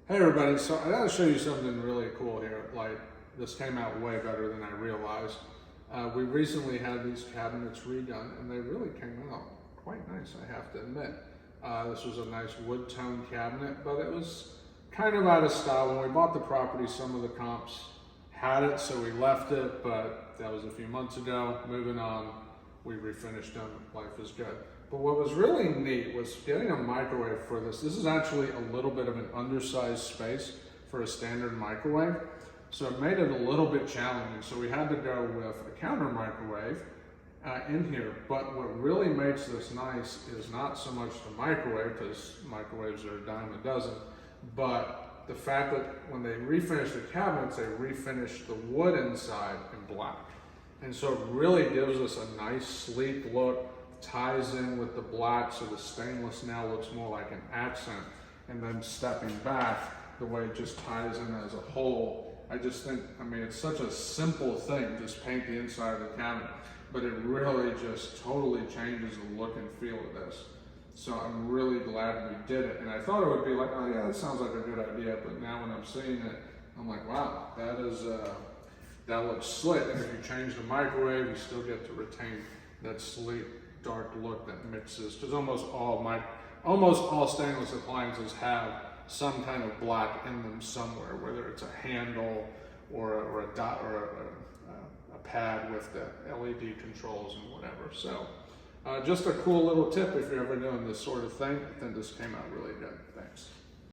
Hey everybody, so I gotta show you something really cool here. Like, this came out way better than I realized. We recently had these cabinets redone and they really came out quite nice, I have to admit. This was a nice wood tone cabinet, but it was kind of out of style. When we bought the property, some of the comps had it, so we left it, but that was a few months ago. Moving on, we refinished them, life is good. But what was really neat was getting a microwave for this. This is actually a little bit of an undersized space for a standard microwave. So it made it a little bit challenging. So we had to go with a counter microwave in here. But what really makes this nice is not so much the microwave, because microwaves are a dime a dozen, but the fact that when they refinish the cabinets, they refinish the wood inside in black. And so it really gives us a nice sleek look, ties in with the black, so the stainless now looks more like an accent. And then stepping back, the way it just ties in as a whole, I just think, I mean, it's such a simple thing, just paint the inside of the cabinet, but it really just totally changes the look and feel of this. So I'm really glad we did it. And I thought it would be like, oh yeah, that sounds like a good idea, but now when I'm seeing it, I'm like, wow, that looks slick. And if you change the microwave, you still get to retain that sleek, dark look that mixes, because almost all stainless appliances have some kind of black in them somewhere, whether it's a handle or a dot or a pad with the LED controls and whatever. So just a cool little tip if you're ever doing this sort of thing. I think this came out really good. Thanks.